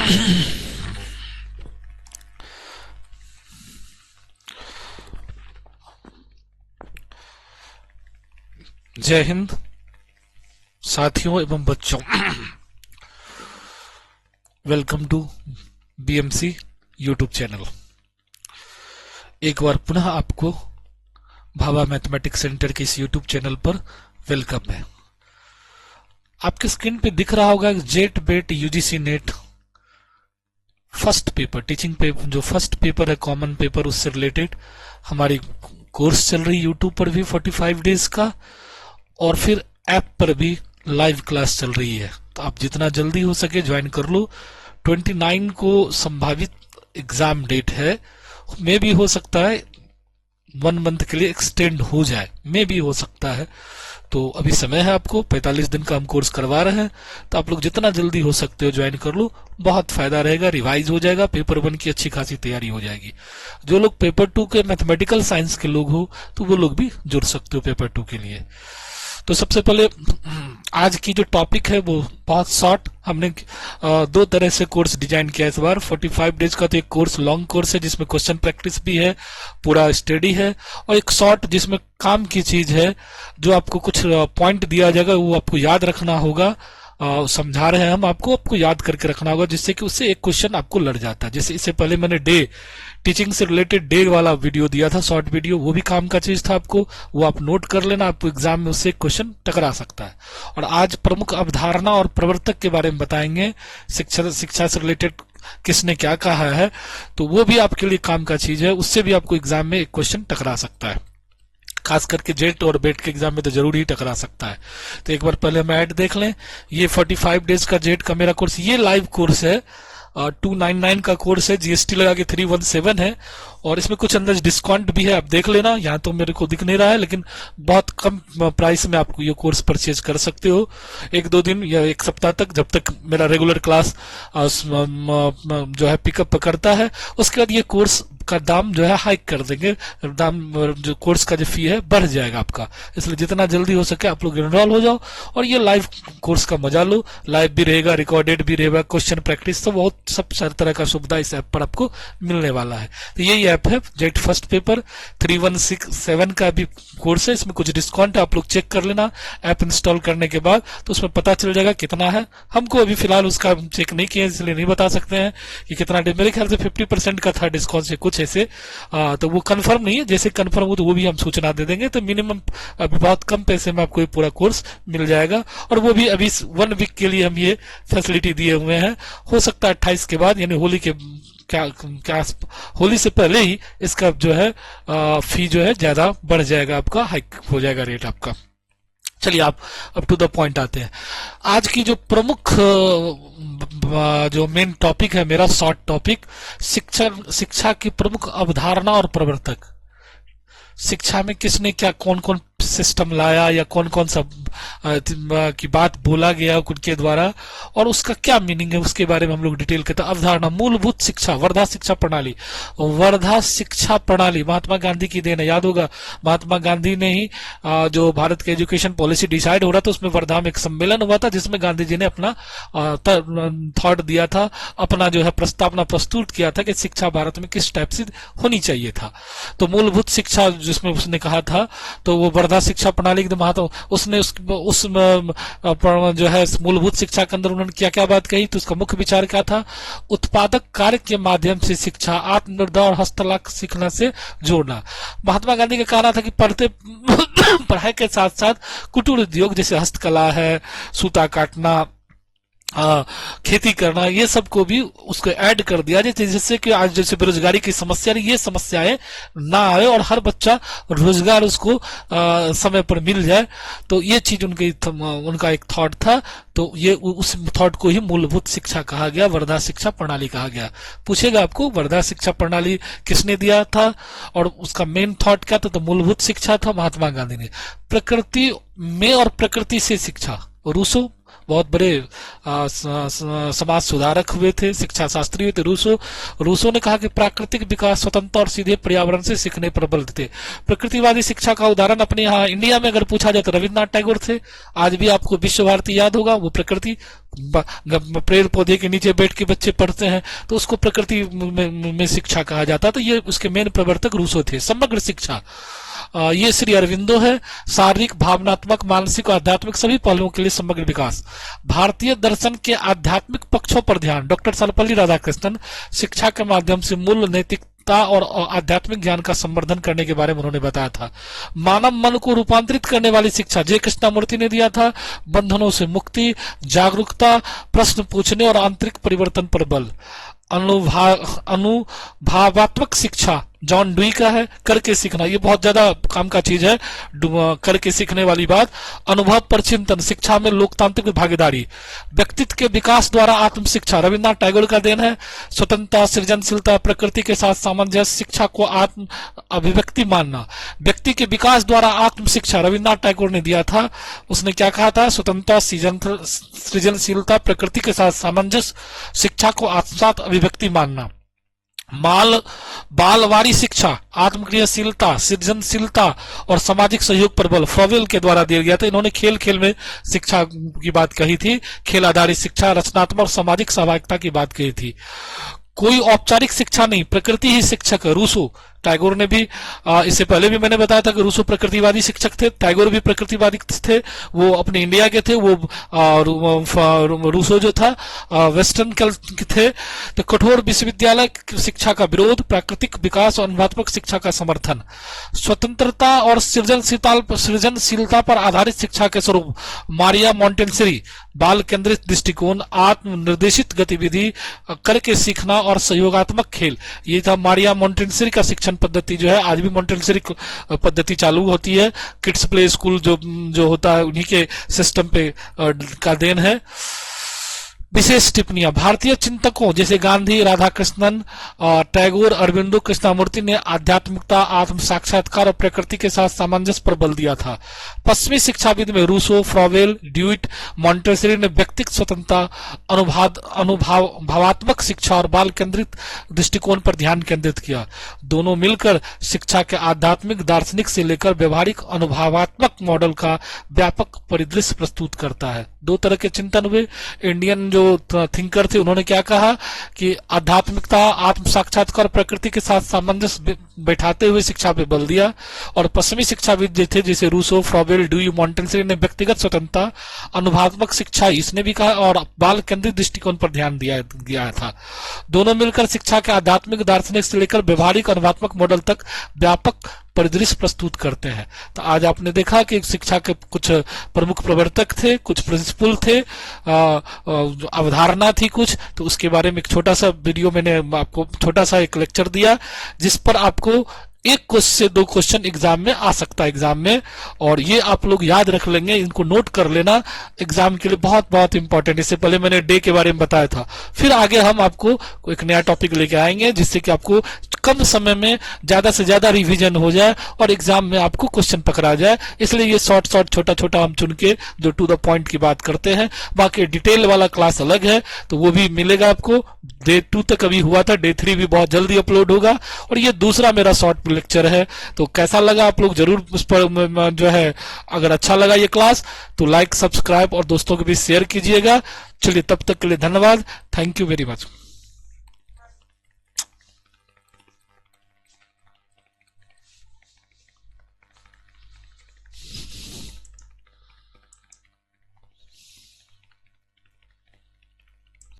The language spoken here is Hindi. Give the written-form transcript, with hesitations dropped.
जय हिंद साथियों एवं बच्चों। Welcome to BMC YouTube channel. एक बार पुनः आपको भाभा मैथमेटिक्स सेंटर के इस यूट्यूब चैनल पर वेलकम है। आपके स्क्रीन पे दिख रहा होगा जेट बेट UGC NET first paper, teaching paper, जो फर्स्ट पेपर है कॉमन पेपर, उससे रिलेटेड हमारी कोर्स चल रही यूट्यूब पर भी 45 डेज का, और फिर ऐप पर भी लाइव क्लास चल रही है। तो आप जितना जल्दी हो सके ज्वाइन कर लो। 29 को संभावित एग्जाम डेट है, मे भी हो सकता है 1 मंथ के लिए एक्सटेंड हो जाए, मे भी हो सकता है। तो अभी समय है, आपको 45 दिन का हम कोर्स करवा रहे हैं, तो आप लोग जितना जल्दी हो सकते हो ज्वाइन कर लो, बहुत फायदा रहेगा। रिवाइज हो जाएगा, पेपर 1 की अच्छी खासी तैयारी हो जाएगी। जो लोग पेपर 2 के मैथमेटिकल साइंस के लोग हो तो वो लोग भी जुड़ सकते हो पेपर 2 के लिए। तो सबसे पहले आज की जो टॉपिक है वो बहुत शॉर्ट, हमने 2 तरह से कोर्स डिजाइन किया इस बार। 45 डेज का तो एक कोर्स लॉन्ग कोर्स है जिसमें क्वेश्चन प्रैक्टिस भी है, पूरा स्टडी है, और एक शॉर्ट जिसमें काम की चीज है, जो आपको कुछ पॉइंट दिया जाएगा वो आपको याद रखना होगा। समझा रहे हैं हम आपको याद करके रखना होगा, जिससे कि उससे एक क्वेश्चन आपको लड़ जाता है। जैसे इससे पहले मैंने टीचिंग से रिलेटेड डे वाला वीडियो दिया था, शॉर्ट वीडियो, वो भी काम का चीज था आपको, वो आप नोट कर लेना, आपको एग्जाम में उससे क्वेश्चन टकरा सकता है। और आज प्रमुख अवधारणा और प्रवर्तक के बारे में बताएंगे, शिक्षा से रिलेटेड किसने क्या कहा है, तो वो भी आपके लिए काम का चीज है, उससे भी आपको एग्जाम में एक क्वेश्चन टकरा सकता है। खास करके जेट और बेट के एग्जाम में तो जरूर ही टकरा सकता है। तो एक बार पहले हम ऐड देख लें। ये 45 डेज का जेट का मेरा कोर्स, ये लाइव कोर्स है, 299 का कोर्स है, जीएसटी लगा के 317 है, और इसमें कुछ अंदर डिस्काउंट भी है, आप देख लेना। यहाँ तो मेरे को दिख नहीं रहा है, लेकिन बहुत कम प्राइस में आपको ये कोर्स परचेज कर सकते हो 1-2 दिन या 1 सप्ताह तक, जब तक मेरा रेगुलर क्लास जो है पिकअप पकड़ता है। उसके बाद ये कोर्स का दाम जो है हाइक कर देंगे, दाम जो कोर्स का जो फी है बढ़ जाएगा आपका। इसलिए जितना जल्दी हो सके आप लोग एनरोल हो जाओ और ये लाइव कोर्स का मजा लो। लाइव भी रहेगा, रिकॉर्डेड भी रहेगा, क्वेश्चन प्रैक्टिस, तो बहुत सब तरह का सुविधा इस ऐप पर आपको मिलने वाला है। तो यही ऐप है जेट फर्स्ट पेपर 3167 का भी कोर्स है, इसमें कुछ डिस्काउंट है, आप लोग चेक कर लेना ऐप इंस्टॉल करने के बाद, तो उसमें पता चल जाएगा कितना है। हमको अभी फिलहाल उसका चेक नहीं किया, इसलिए नहीं बता सकते हैं कि कितना। मेरे ख्याल से 50% का था डिस्काउंट से कुछ ऐसे, तो वो कंफर्म नहीं है, जैसे कंफर्म हो तो वो भी हम सूचना दे देंगे। तो मिनिमम अभी बहुत कम पैसे में आपको ये पूरा कोर्स मिल जाएगा, और वो भी अभी 1 वीक के लिए हम ये फैसिलिटी दिए हुए हैं। हो सकता है 28 के बाद, यानी होली के क्या होली से पहले ही इसका जो है फी जो है ज्यादा बढ़ जाएगा, आपका हाइक हो जाएगा रेट आपका। चलिए आप अब टू द पॉइंट आते हैं। आज की जो प्रमुख जो मेन टॉपिक है मेरा, शॉर्ट टॉपिक, शिक्षा की प्रमुख अवधारणा और प्रवर्तक। शिक्षा में किसने क्या कौन कौन सिस्टम लाया या कौन कौन सा की बात बोला गया उनके द्वारा, और उसका क्या मीनिंग है, उसके बारे में हम लोग डिटेल करते हैं। अवधारणा, मूलभूत शिक्षा, वर्धा शिक्षा प्रणाली। वर्धा शिक्षा प्रणाली महात्मा गांधी की देन है, याद होगा महात्मा गांधी ने ही जो भारत के एजुकेशन पॉलिसी डिसाइड हो रहा था, उसमें वर्धा में एक सम्मेलन हुआ था जिसमें गांधी जी ने अपना थॉट दिया था, अपना जो है प्रस्तावना प्रस्तुत किया था कि शिक्षा भारत में किस टाइप से होनी चाहिए था। तो मूलभूत शिक्षा जिसमें उसने कहा था, तो वो वर्धा शिक्षा प्रणाली के महात्मा, उसने उस जो है मूलभूत शिक्षा के अंदर उन्होंने क्या क्या बात कही, तो उसका मुख्य विचार क्या था, उत्पादक कार्य के माध्यम से शिक्षा, आत्मनिर्भर और हस्तकला सीखना से जोड़ना। महात्मा गांधी का कहना था कि पढ़ाई के साथ साथ कुटीर उद्योग जैसे हस्तकला है, सूता काटना, खेती करना, ये सब को भी उसको ऐड कर दिया जाए, जिससे कि आज जैसे बेरोजगारी की समस्या, ये समस्याएं ना आए और हर बच्चा रोजगार उसको समय पर मिल जाए। तो ये चीज उनका एक थॉट था, तो ये उस थॉट को ही मूलभूत शिक्षा कहा गया, वर्धा शिक्षा प्रणाली कहा गया। पूछेगा आपको वर्धा शिक्षा प्रणाली किसने दिया था और उसका मेन थॉट क्या था, तो मूलभूत शिक्षा था महात्मा गांधी ने। प्रकृति में और प्रकृति से शिक्षा, रूसो बहुत बड़े समाज सुधारक हुए थे, शिक्षा शास्त्री हुए थे। रूसो ने कहा कि प्राकृतिक विकास स्वतंत्र और सीधे पर्यावरण से सीखने पर बल देते। प्रकृतिवादी शिक्षा का उदाहरण अपने यहाँ इंडिया में अगर पूछा जाए तो रविन्द्रनाथ टैगोर थे। आज भी आपको विश्व भारती याद होगा, वो प्रकृति पेड़ पौधे के नीचे बैठ के बच्चे पढ़ते हैं, तो उसको प्रकृति में शिक्षा कहा जाता। तो ये उसके मेन प्रवर्तक रूसो थे। समग्र शिक्षा ये श्री अरविंदो है। शारीरिक, भावनात्मक, मानसिक और आध्यात्मिक सभी पहलुओं के लिए समग्र विकास। भारतीय दर्शन के आध्यात्मिक पक्षों पर ध्यान। डॉक्टर सर्वपल्ली राधाकृष्णन शिक्षा के माध्यम से मूल्य, नैतिकता और आध्यात्मिक ज्ञान का संवर्धन करने के बारे में उन्होंने बताया था। मानव मन को रूपांतरित करने वाली शिक्षा जय कृष्णामूर्ति ने दिया था। बंधनों से मुक्ति, जागरूकता, प्रश्न पूछने और आंतरिक परिवर्तन पर बल। अनुभवात्मक शिक्षा जॉन डुई का है। करके सीखना, ये बहुत ज्यादा काम का चीज है, करके सीखने वाली बात। अनुभव पर चिंतन, शिक्षा में लोकतांत्रिक भागीदारी। व्यक्तित्व के विकास द्वारा आत्म शिक्षा, रविन्द्रनाथ टैगोर का देन है। स्वतंत्रता, सृजनशीलता, प्रकृति के साथ सामंजस्य, शिक्षा को आत्म अभिव्यक्ति मानना। व्यक्ति के विकास द्वारा आत्म शिक्षा रविन्द्रनाथ टैगोर ने दिया था। उसने क्या कहा था? स्वतंत्रता, सृजनशीलता, प्रकृति के साथ सामंजस्य, शिक्षा को आत्मसात अभिव्यक्ति मानना। बालवाड़ी शिक्षा, आत्मक्रियाशीलता, सृजनशीलता और सामाजिक सहयोग पर बल फ्रॉवेल के द्वारा दिया गया था। इन्होंने खेल खेल में शिक्षा की बात कही थी। खेल आधारित शिक्षा, रचनात्मक और सामाजिक सहभागिता की बात कही थी। कोई औपचारिक शिक्षा नहीं, प्रकृति ही शिक्षक है। रूसो, टैगोर ने भी इससे पहले भी मैंने बताया था कि रूसो प्रकृतिवादी शिक्षक थे, टैगोर भी प्रकृतिवादी थे। वो अपने इंडिया के थे। वो रूसो जो था वेस्टर्न के थे। तो कठोर विश्वविद्यालय शिक्षा का विरोध, प्राकृतिक विकास और अनुभवात्मक शिक्षा का समर्थन। स्वतंत्रता और सृजनशीलता पर आधारित शिक्षा के स्वरूप मारिया मोंटेसरी, बाल केंद्रित दृष्टिकोण, आत्मनिर्देशित गतिविधि, करके सीखना और सहयोगात्मक खेल। ये था मारिया मोंटेसरी का शिक्षण पद्धति जो है। आज भी मोंटेसरी पद्धति चालू होती है। किड्स प्ले स्कूल जो होता है उन्हीं के सिस्टम पे का देन है। विशेष टिप्पणियां। भारतीय चिंतकों जैसे गांधी, राधाकृष्णन, टैगोर, अरविंदो, कृष्णमूर्ति ने आध्यात्मिकता, आत्म साक्षात्कार और प्रकृति के साथ सामंजस्य पर बल दिया था। पश्चिमी शिक्षाविद में रूसो, फ्रॉवेल, ड्यूइट, मोंटेसरी ने व्यक्तिगत स्वतंत्रता, भावात्मक शिक्षा और बाल केंद्रित दृष्टिकोण पर ध्यान केंद्रित किया। दोनों मिलकर शिक्षा के आध्यात्मिक, दार्शनिक से लेकर व्यवहारिक अनुभवात्मक मॉडल का व्यापक परिदृश्य प्रस्तुत करता है। दो तरह के चिंतन हुए। इंडियन जो थिंकर थे उन्होंने क्या कहा कि आध्यात्मिकता, आत्म साक्षात्कार, प्रकृति के साथ सामंजस्य बैठाते हुए शिक्षा पे बल दिया। और पश्चिमी शिक्षाविद जो थे जैसे रूसो, फ्रॉवेल, ड्यूई, मोंटेसरी ने व्यक्तिगत स्वतंत्रता, अनुभवात्मक शिक्षा इसने भी कहा और बाल केंद्रित दृष्टिकोण पर ध्यान दिया था। दोनों मिलकर शिक्षा के आध्यात्मिक, दार्शनिक से लेकर व्यवहारिक अनुभवात्मक मॉडल तक व्यापक परिदृश्य प्रस्तुत करते हैं। तो आज आपने देखा कि शिक्षा के कुछ प्रमुख प्रवर्तक थे, कुछ प्रिंसिपल थे, अवधारणा थी कुछ। तो उसके बारे में एक छोटा सा वीडियो मैंने आपको, छोटा सा एक लेक्चर दिया जिस पर आपको एक क्वेश्चन से 2 क्वेश्चन एग्जाम में आ सकता है एग्जाम में। और ये आप लोग याद रख लेंगे, इनको नोट कर लेना, एग्जाम के लिए बहुत बहुत इंपॉर्टेंट। इससे पहले मैंने डे के बारे में बताया था। फिर आगे हम आपको एक नया टॉपिक लेके आएंगे जिससे कि आपको कम समय में ज्यादा से ज्यादा रिवीजन हो जाए और एग्जाम में आपको क्वेश्चन पकड़ा जाए। इसलिए ये शॉर्ट छोटा छोटा हम चुन के जो टू द पॉइंट की बात करते हैं। बाकी डिटेल वाला क्लास अलग है, तो वो भी मिलेगा आपको। डे 2 तक अभी हुआ था, डे 3 भी बहुत जल्दी अपलोड होगा। और ये दूसरा मेरा शॉर्ट लेक्चर है। तो कैसा लगा आप लोग जरूर उस पर जो है, अगर अच्छा लगा ये क्लास तो लाइक, सब्सक्राइब और दोस्तों के बीच शेयर कीजिएगा। चलिए तब तक के लिए धन्यवाद। Thank you very much.